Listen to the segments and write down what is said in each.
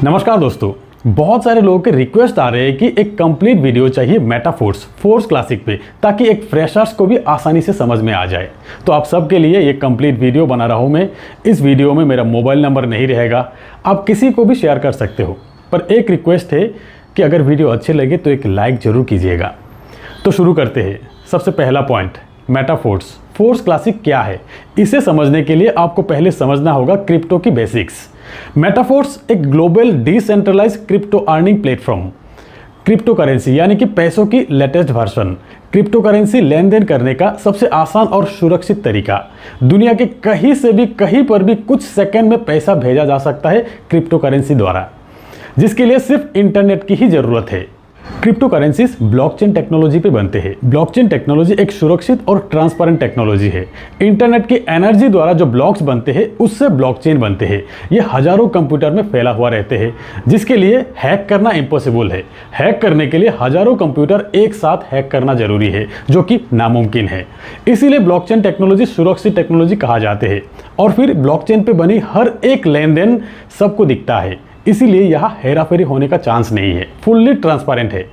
नमस्कार दोस्तों, बहुत सारे लोगों के रिक्वेस्ट आ रहे हैं कि एक कंप्लीट वीडियो चाहिए मेटाफोर्स फोर्स क्लासिक पे, ताकि एक फ्रेशर्स को भी आसानी से समझ में आ जाए। तो आप सबके लिए ये कंप्लीट वीडियो बना रहा हूँ मैं। इस वीडियो में मेरा मोबाइल नंबर नहीं रहेगा, आप किसी को भी शेयर कर सकते हो, पर एक रिक्वेस्ट है कि अगर वीडियो अच्छे लगे तो एक लाइक जरूर कीजिएगा। तो शुरू करते हैं। सबसे पहला पॉइंट, मेटाफोर्स फोर्स क्लासिक क्या है। इसे समझने के लिए आपको पहले समझना होगा क्रिप्टो की बेसिक्स। मेटाफोर्स एक global decentralize crypto earning platform, crypto currency यानी कि पैसों की लेटेस्ट वर्जन। क्रिप्टो करेंसी लेन देन करने का सबसे आसान और सुरक्षित तरीका। दुनिया के कहीं से भी कहीं पर भी कुछ सेकंड में पैसा भेजा जा सकता है क्रिप्टो करेंसी द्वारा, जिसके लिए सिर्फ इंटरनेट की ही जरूरत है। क्रिप्टो करेंसीज ब्लॉकचेन टेक्नोलॉजी पे बनते हैं। ब्लॉकचेन टेक्नोलॉजी एक सुरक्षित और ट्रांसपेरेंट टेक्नोलॉजी है। इंटरनेट की एनर्जी द्वारा जो ब्लॉक्स बनते हैं उससे ब्लॉकचेन बनते हैं। ये हजारों कंप्यूटर में फैला हुआ रहते हैं, जिसके लिए हैक करना इम्पॉसिबल है। हैक करने के लिए हजारों कंप्यूटर एक साथ हैक करना जरूरी है, जो कि नामुमकिन है। इसीलिए ब्लॉकचेन टेक्नोलॉजी सुरक्षित टेक्नोलॉजी कहा जाते हैं। और फिर ब्लॉकचेन पे बनी हर एक लेन देन सबको दिखता है, इसीलिए यहाँ हेराफेरी होने का चांस नहीं है, फुल्ली ट्रांसपेरेंट है।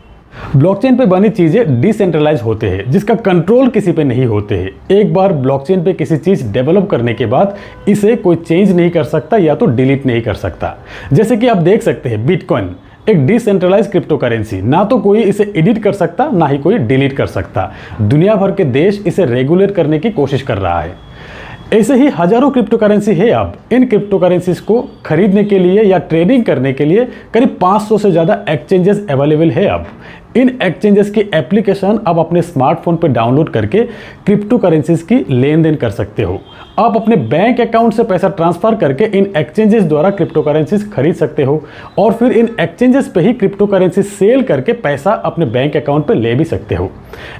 ब्लॉकचेन पे बनी चीजें डिसेंट्रलाइज होते हैं, जिसका कंट्रोल किसी पे नहीं होते हैं। एक बार ब्लॉकचेन पे किसी चीज डेवलप करने के बाद इसे कोई चेंज नहीं कर सकता या तो डिलीट नहीं कर सकता। जैसे कि आप देख सकते हैं, बिटकॉइन एक डिसेंट्रलाइज क्रिप्टो करेंसी, ना तो कोई इसे एडिट कर सकता ना ही कोई डिलीट कर सकता। दुनिया भर के देश इसे रेगुलेट करने की कोशिश कर रहा है। ऐसे ही हजारों क्रिप्टो करेंसी है। अब इन क्रिप्टो करेंसीज को खरीदने के लिए या ट्रेडिंग करने के लिए करीब 500 से ज़्यादा एक्सचेंजेस अवेलेबल है। अब इन एक्सचेंजेस की एप्लीकेशन आप अपने स्मार्टफोन पर डाउनलोड करके क्रिप्टो करेंसीज की लेन देन कर सकते हो। आप अपने बैंक अकाउंट से पैसा ट्रांसफर करके इन एक्सचेंजेस द्वारा क्रिप्टो करेंसीज खरीद सकते हो, और फिर इन एक्सचेंजेस पे ही क्रिप्टो करेंसी सेल करके पैसा अपने बैंक अकाउंट पे ले भी सकते हो।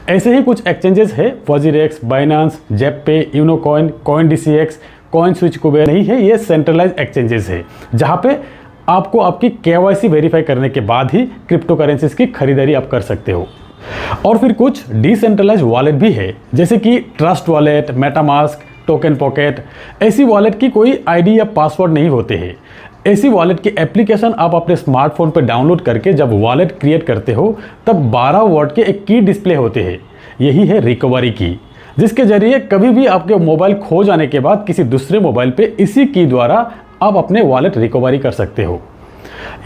ऐसे ही कुछ एक्सचेंजेस है, WazirX, Binance, ZebPay, Unocoin, CoinDCX, CoinSwitch Kuber नहीं है। ये सेंट्रलाइज एक्सचेंजेस है, जहाँ पे आपको आपकी KYC वेरीफाई करने के बाद ही क्रिप्टो करेंसीज की खरीदारी आप कर सकते हो। और फिर कुछ डिसेंट्रलाइज वॉलेट भी है, जैसे कि trust wallet, MetaMask, token pocket. ऐसी वॉलेट की कोई आईडी या पासवर्ड नहीं होते हैं। ऐसी वॉलेट की एप्लीकेशन आप अपने स्मार्टफोन पर डाउनलोड करके जब वॉलेट क्रिएट करते हो तब 12 वर्ड के एक की डिस्प्ले होते हैं। यही है रिकवरी की, जिसके जरिए कभी भी आपके मोबाइल खो जाने के बाद किसी दूसरे मोबाइल पे इसी की द्वारा आप अपने वॉलेट रिकवरी कर सकते हो।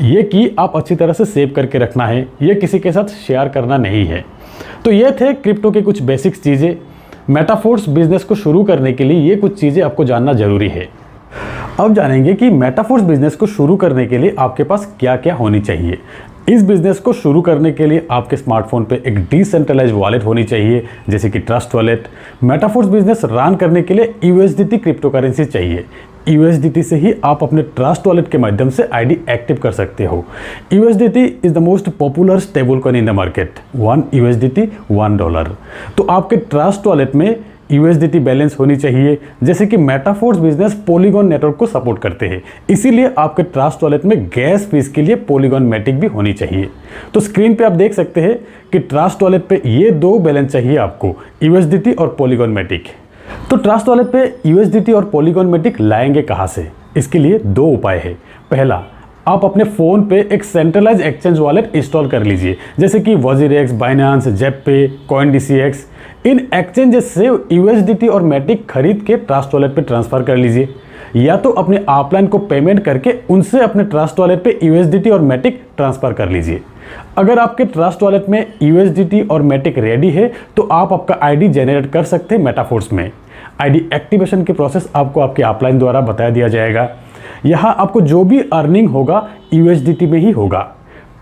ये की आप अच्छी तरह से सेव करके रखना है, ये किसी के साथ शेयर करना नहीं है। तो ये थे क्रिप्टो के कुछ बेसिक्स चीज़ें। मेटाफोर्स बिजनेस को शुरू करने के लिए ये कुछ चीज़ें आपको जानना जरूरी है। अब जानेंगे कि मेटाफोर्स बिजनेस को शुरू करने के लिए आपके पास क्या क्या होनी चाहिए। इस बिजनेस को शुरू करने के लिए आपके स्मार्टफोन पे एक डिसेंट्रलाइज वॉलेट होनी चाहिए, जैसे कि trust wallet. Metaforce business run करने के लिए USDT क्रिप्टो करेंसी चाहिए। USDT से ही आप अपने ट्रस्ट वॉलेट के माध्यम से आईडी एक्टिव कर सकते हो। USDT is the most popular stable coin in the market. 1 USDT $1। तो आपके ट्रस्ट वॉलेट में USDT बैलेंस होनी चाहिए। जैसे कि मेटाफोर्स बिजनेस पॉलीगॉन नेटवर्क को सपोर्ट करते हैं, इसीलिए आपके ट्रस्ट वॉलेट में गैस फीस के लिए पॉलीगॉन मैटिक भी होनी चाहिए। तो स्क्रीन पे आप देख सकते हैं कि ट्रस्ट वॉलेट पे ये 2 बैलेंस चाहिए आपको, USDT और पॉलीगॉन मैटिक। तो ट्रस्ट वॉलेट पे USDT और पॉलीगॉन मैटिक लाएंगे कहाँ से? इसके लिए 2 उपाय है। पहला, आप अपने फ़ोन पे एक सेंट्रलाइज एक्सचेंज वॉलेट इंस्टॉल कर लीजिए, जैसे कि वजीरेक्स, बाइनांस, जेपपे, CoinDCX। इन एक्सचेंजेस से USDT और मैटिक खरीद के ट्रस्ट वॉलेट पे ट्रांसफ़र कर लीजिए, या तो अपने ऑफलाइन को पेमेंट करके उनसे अपने ट्रस्ट वॉलेट पे USDT और मैटिक ट्रांसफ़र कर लीजिए। अगर आपके ट्रस्ट वॉलेट में USDT और मैटिक रेडी है तो आप आपका आईडी जनरेट कर सकते हैं मेटाफोर्स में। आईडी एक्टिवेशन की प्रोसेस आपको आपके ऑफलाइन द्वारा बताया दिया जाएगा। यहाँ आपको जो भी अर्निंग होगा USDT में ही होगा,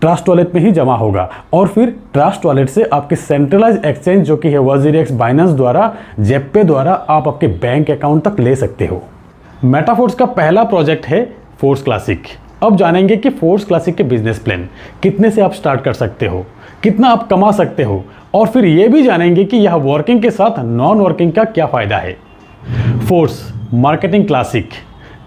ट्रस्ट वॉलेट में ही जमा होगा, और फिर ट्रस्ट वॉलेट से आपके सेंट्रलाइज एक्सचेंज जो कि है वजीरेक्स, बाइनांस द्वारा, जेपपे द्वारा आप आपके बैंक अकाउंट तक ले सकते हो। मेटाफोर्स का पहला प्रोजेक्ट है फोर्स क्लासिक। अब जानेंगे कि फोर्स क्लासिक के बिजनेस प्लान, कितने से आप स्टार्ट कर सकते हो, कितना आप कमा सकते हो, और फिर ये भी जानेंगे कि यह वर्किंग के साथ नॉन वर्किंग का क्या फ़ायदा है। फोर्स मार्केटिंग क्लासिक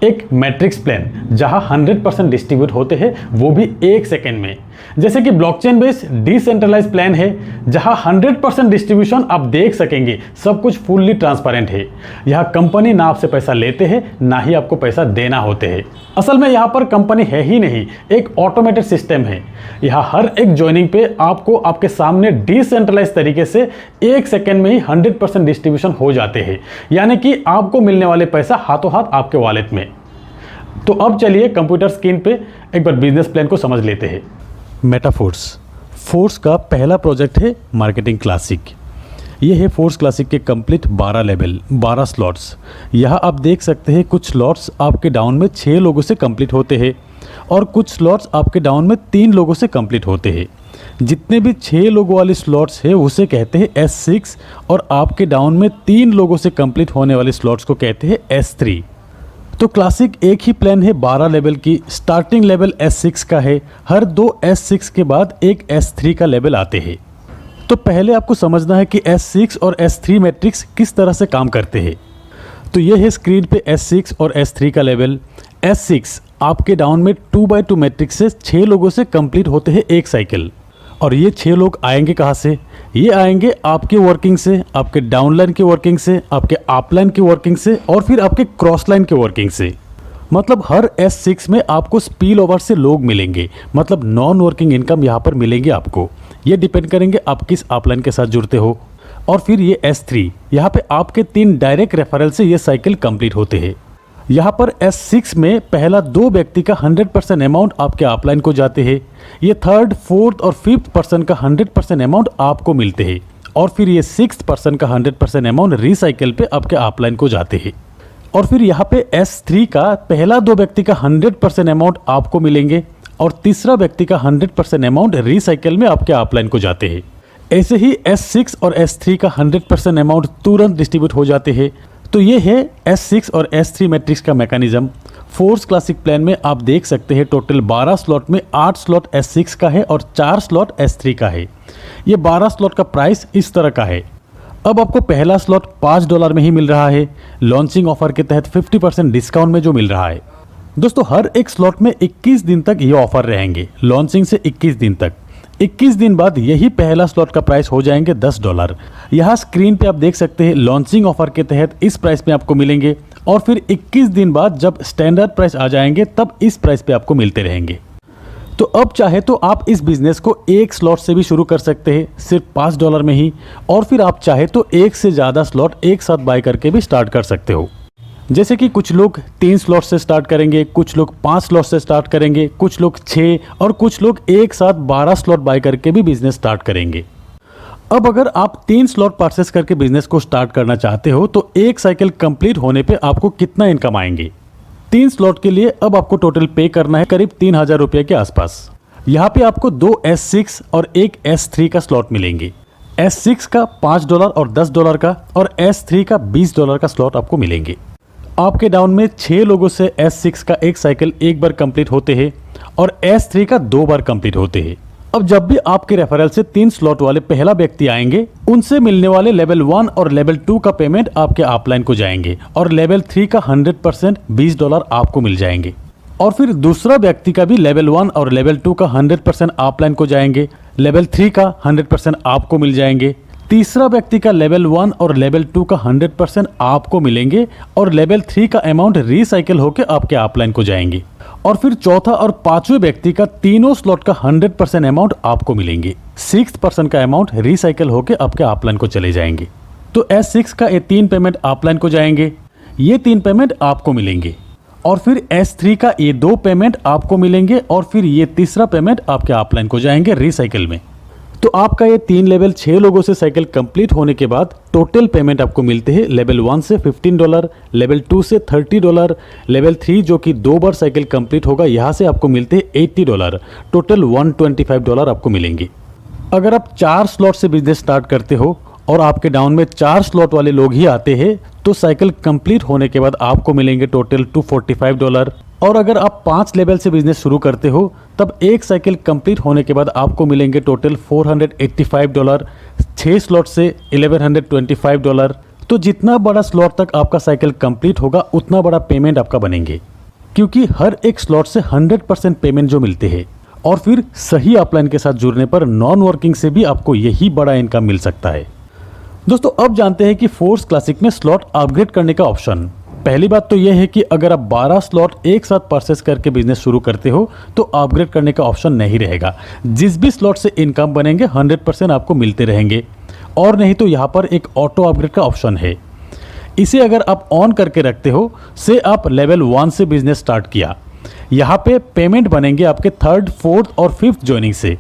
एक मैट्रिक्स प्लान, जहां 100% डिस्ट्रीब्यूट होते हैं, वो भी 1 सेकेंड में। जैसे कि ब्लॉकचेन बेस्ड डिसेंट्रलाइज प्लान है जहां 100% डिस्ट्रीब्यूशन आप देख सकेंगे, सब कुछ फुल्ली ट्रांसपेरेंट है। यह कंपनी ना आपसे पैसा लेते हैं ना ही आपको पैसा देना होते हैं। असल में यहाँ पर कंपनी है ही नहीं, एक ऑटोमेटेड सिस्टम है। यहाँ हर एक ज्वाइनिंग पे आपको आपके सामने डिसेंट्रलाइज तरीके से 1 सेकेंड में ही 100% डिस्ट्रीब्यूशन हो जाते हैं, यानी कि आपको मिलने वाले पैसा हाथों हाथ आपके वॉलेट में। तो अब चलिए कंप्यूटर स्क्रीन पे एक बार बिजनेस प्लान को समझ लेते हैं। मेटाफोर्स फोर्स का पहला प्रोजेक्ट है मार्केटिंग क्लासिक। ये है फोर्स क्लासिक के कंप्लीट 12 लेवल 12 स्लॉट्स। यहाँ आप देख सकते हैं कुछ स्लॉट्स आपके डाउन में 6 लोगों से कंप्लीट होते हैं और कुछ स्लॉट्स आपके डाउन में 3 लोगों से कंप्लीट होते हैं। जितने भी 6 लोगों वाले स्लॉट्स है उसे कहते हैं S6 और आपके डाउन में 3 लोगों से कंप्लीट होने वाले स्लॉट्स को कहते हैं S3। तो क्लासिक एक ही प्लान है 12 लेवल की। स्टार्टिंग लेवल S6 का है, हर 2 S6 के बाद एक S3 का लेवल आते हैं। तो पहले आपको समझना है कि S6 और S3 मैट्रिक्स किस तरह से काम करते हैं। तो ये है स्क्रीन पे S6 और S3 का लेवल। S6 आपके डाउन में 2x2 मैट्रिक्स से 6 लोगों से कंप्लीट होते हैं एक साइकिल। और ये 6 लोग आएंगे कहाँ से? ये आएंगे आपके वर्किंग से, आपके डाउनलाइन की वर्किंग से, आपके अपलाइन की वर्किंग से और फिर आपके क्रॉस लाइन की वर्किंग से। मतलब हर S6 में आपको स्पिल ओवर से लोग मिलेंगे, मतलब नॉन वर्किंग इनकम यहाँ पर मिलेंगे आपको। ये डिपेंड करेंगे आप किस अपलाइन के साथ जुड़ते हो। और फिर ये S3, यहाँ पे आपके 3 डायरेक्ट रेफरल से ये साइकिल कंप्लीट होते हैं। यहाँ पर S6 में पहला 2 व्यक्ति का 100% अमाउंट आपके अपलाइन को जाते हैं। ये 3rd, 4th और 5th पर्सन का 100% अमाउंट आपको मिलते हैं और फिर ये 6th पर्सन का 100% अमाउंट रिसाइकिल पे आपके अपलाइन को जाते हैं। और फिर यहाँ पे S3 का पहला 2 व्यक्ति का 100% अमाउंट आपको मिलेंगे और तीसरा व्यक्ति का 100% अमाउंट रिसाइकिल में आपके अपलाइन को जाते हैं। ऐसे ही S6 और S3 का 100% अमाउंट तुरंत डिस्ट्रीब्यूट हो जाते हैं। तो ये है S6 और S3 मैट्रिक्स का मैकेनिज्म। फोर्स क्लासिक प्लान में आप देख सकते हैं टोटल 12 स्लॉट में 8 स्लॉट S6 का है और 4 स्लॉट S3 का है। ये 12 स्लॉट का प्राइस इस तरह का है। अब आपको पहला स्लॉट $5 में ही मिल रहा है, लॉन्चिंग ऑफर के तहत 50% डिस्काउंट में जो मिल रहा है। दोस्तों हर एक स्लॉट में 21 दिन तक ये ऑफर रहेंगे, लॉन्चिंग से 21 दिन तक। 21 दिन बाद यही पहला स्लॉट का प्राइस हो जाएंगे $10। यहाँ स्क्रीन पे आप देख सकते हैं लॉन्चिंग ऑफर के तहत इस प्राइस में आपको मिलेंगे और फिर 21 दिन बाद जब स्टैंडर्ड प्राइस आ जाएंगे तब इस प्राइस पे आपको मिलते रहेंगे। तो अब चाहे तो आप इस बिजनेस को एक स्लॉट से भी शुरू कर सकते हैं सिर्फ $5 में ही, और फिर आप चाहे तो एक से ज़्यादा स्लॉट एक साथ बाय करके भी स्टार्ट कर सकते हो। जैसे कि कुछ लोग 3 स्लॉट से स्टार्ट करेंगे, कुछ लोग 5 स्लॉट से स्टार्ट करेंगे, कुछ लोग 6 और कुछ लोग एक साथ 12 स्लॉट बाय करके भी बिजनेस स्टार्ट करेंगे। अब अगर आप 3 स्लॉट परचेस करके बिजनेस को स्टार्ट करना चाहते हो तो एक साइकिल कंप्लीट होने पे आपको कितना इनकम आएंगे? 3 स्लॉट के लिए अब आपको टोटल पे करना है करीब 3000 रुपये के आसपास। यहाँ पे आपको 2 S6 और एक S3 का स्लॉट मिलेंगे। S6 का $5 और $10 का और S3 का $20 का स्लॉट आपको मिलेंगे। आपके डाउन में 6 लोगों से S6 का एक साइकिल एक बार कंप्लीट होते हैं और S3 का 2 बार कंप्लीट होते हैं। अब जब भी आपके रेफरल से 3 स्लॉट वाले पहला व्यक्ति आएंगे, उनसे मिलने वाले लेवल 1 और लेवल 2 का पेमेंट आपके अपलाइन को जाएंगे और लेवल 3 का 100% $20 आपको मिल जाएंगे। और फिर दूसरा व्यक्ति का भी लेवल 1 और लेवल 2 का 100% अपलाइन को जाएंगे, लेवल 3 का 100% आपको मिल जाएंगे। तीसरा व्यक्ति का लेवल 1 और लेवल 2 का 100% आपको मिलेंगे और लेवल 3 का अमाउंट रिसाइकिल होकर आपके अपलाइन को जाएंगे। और फिर चौथा और पांचवें व्यक्ति का तीनों स्लॉट का 100% अमाउंट आपको मिलेंगे। 6th पर्सन का अमाउंट रिसाइकिल होकर आपके अपलाइन को चले जाएंगे। तो S6 का ये 3 पेमेंट अपलाइन को जाएंगे, ये 3 पेमेंट आपको मिलेंगे। और फिर S3 का ये 2 पेमेंट आपको मिलेंगे और फिर ये तीसरा पेमेंट आपके अपलाइन को जाएंगे रिसाइकिल में। तो आपका ये 3 लेवल 6 लोगों से साइकिल कंप्लीट होने के बाद टोटल पेमेंट आपको मिलते हैं लेवल 1 से $15, लेवल 2 से $30, लेवल 3 जो कि 2 बार साइकिल कंप्लीट होगा यहाँ से आपको मिलते हैं $80, टोटल $125 आपको मिलेंगे। अगर आप 4 स्लॉट से बिजनेस स्टार्ट करते हो और आपके डाउन में 4 स्लॉट वाले लोग ही आते हैं तो साइकिल कंप्लीट होने के बाद आपको मिलेंगे टोटल $245। और अगर आप 5 लेवल से बिजनेस शुरू करते हो तब एक साइकिल कंप्लीट होने के बाद आपको मिलेंगे टोटल $485। 6 स्लॉट से $1125। तो जितना बड़ा स्लॉट तक आपका साइकिल कंप्लीट होगा उतना बड़ा पेमेंट आपका बनेंगे, क्योंकि हर एक स्लॉट से 100% पेमेंट जो मिलते हैं। और फिर सही अपलाइन के साथ जुड़ने पर नॉन वर्किंग से भी आपको यही बड़ा इनकम मिल सकता है। दोस्तों अब जानते हैं कि फोर्स क्लासिक में स्लॉट अपग्रेड करने का ऑप्शन। पहली बात तो यह है कि अगर आप 12 स्लॉट एक साथ परचेस करके बिजनेस शुरू करते हो तो अपग्रेड करने का ऑप्शन नहीं रहेगा। जिस भी स्लॉट से इनकम बनेंगे 100% आपको मिलते रहेंगे। और नहीं तो यहाँ पर एक ऑटो अपग्रेड का ऑप्शन है, इसे अगर आप ऑन करके रखते हो से आप लेवल 1 से बिजनेस स्टार्ट किया, यहाँ पे पेमेंट बनेंगे आपके 3rd, 4th और 5th ज्वाइनिंग से।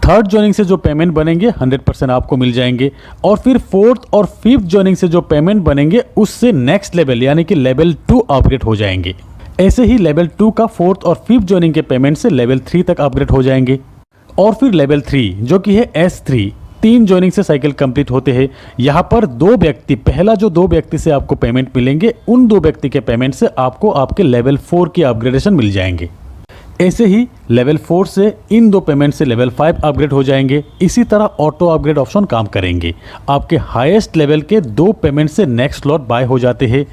3rd ज्वाइनिंग से जो पेमेंट बनेंगे 100% आपको मिल जाएंगे और फिर 4th और 5th ज्वाइनिंग से जो पेमेंट बनेंगे उससे नेक्स्ट लेवल यानी कि लेवल 2 अपग्रेड हो जाएंगे। ऐसे ही लेवल 2 का 4th और 5th ज्वाइनिंग के पेमेंट से लेवल 3 तक अपग्रेड हो जाएंगे। और फिर लेवल 3 जो कि है S3, 3 ज्वाइनिंग से साइकिल कंप्लीट होते हैं। यहाँ पर 2 व्यक्ति, पहला जो 2 व्यक्ति से आपको पेमेंट मिलेंगे उन 2 व्यक्ति के पेमेंट से आपको आपके लेवल 4 की अपग्रेडेशन मिल जाएंगे। ऐसे ही लेवल 4 से इन 2 पेमेंट से लेवल 5 अपग्रेड हो जाएंगे। इसी तरह ऑटो अपग्रेड ऑप्शन काम करेंगे। आपके हाईएस्ट लेवल के 2 पेमेंट से नेक्स्ट स्लॉट बाय हो जाते हैं।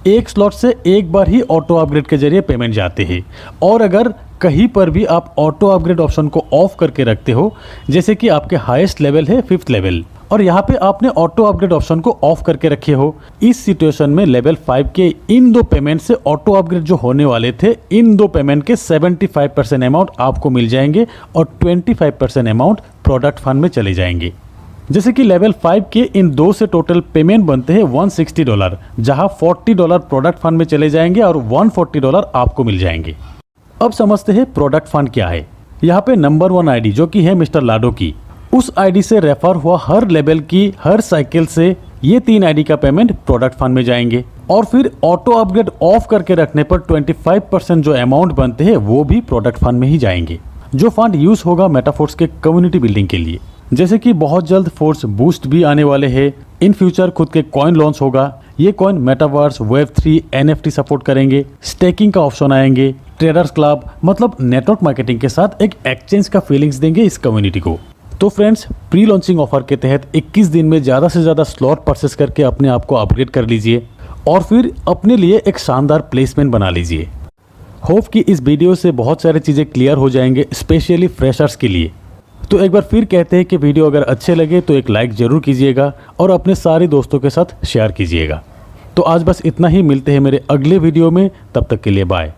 एक स्लॉट से एक बार ही ऑटो अपग्रेड के जरिए पेमेंट जाते हैं। और अगर कहीं पर भी आप ऑटो अपग्रेड ऑप्शन को ऑफ करके रखते हो, जैसे कि आपके हाईएस्ट लेवल है 5th लेवल और यहाँ पे आपने ऑटो अपग्रेड ऑप्शन को ऑफ करके रखे हो, इस सिचुएशन में लेवल 5 के इन 2 पेमेंट से ऑटो अपग्रेड जो होने वाले थे, इन 2 पेमेंट के 75% अमाउंट आपको मिल जाएंगे और 25% अमाउंट प्रोडक्ट फंड में चले जाएंगे। जैसे कि लेवल 5 के इन 2 से टोटल पेमेंट बनते हैं $160, जहां $40 प्रोडक्ट फंड में चले जाएंगे और $140 आपको मिल जाएंगे। अब समझते हैं प्रोडक्ट फंड क्या है। यहाँ पे नंबर 1 आईडी जो कि है मिस्टर लाडो की, उस आईडी से रेफर हुआ हर लेवल की हर साइकिल से ये 3 आईडी का पेमेंट प्रोडक्ट फंड में जाएंगे। और फिर ऑटो अपग्रेड ऑफ करके रखने पर 25% जो अमाउंट बनते हैं वो भी प्रोडक्ट फंड में ही जाएंगे, जो फंड यूज होगा मेटाफोर्स के कम्युनिटी बिल्डिंग के लिए। जैसे कि बहुत जल्द फोर्स बूस्ट भी आने वाले हैं। इन फ्यूचर खुद के कॉइन लॉन्च होगा। ये coin metaverse, Web3, NFT support करेंगे। स्टेकिंग का ऑप्शन आएंगे। ट्रेडर्स क्लब मतलब नेटवर्क मार्केटिंग के साथ एक एक्सचेंज का फीलिंग्स देंगे इस कम्युनिटी को। तो फ्रेंड्स, प्री लॉन्चिंग ऑफर के तहत 21 दिन में ज़्यादा से ज़्यादा स्लॉट परचेस करके अपने आप को अपग्रेड कर लीजिए और फिर अपने लिए एक शानदार प्लेसमेंट बना लीजिए। होप कि इस वीडियो से बहुत सारी चीज़ें क्लियर हो जाएंगे, स्पेशली फ्रेशर्स के लिए। तो एक बार फिर कहते हैं कि वीडियो अगर अच्छे लगे तो एक लाइक ज़रूर कीजिएगा और अपने सारे दोस्तों के साथ शेयर कीजिएगा। तो आज बस इतना ही, मिलते हैं मेरे अगले वीडियो में, तब तक के लिए बाय।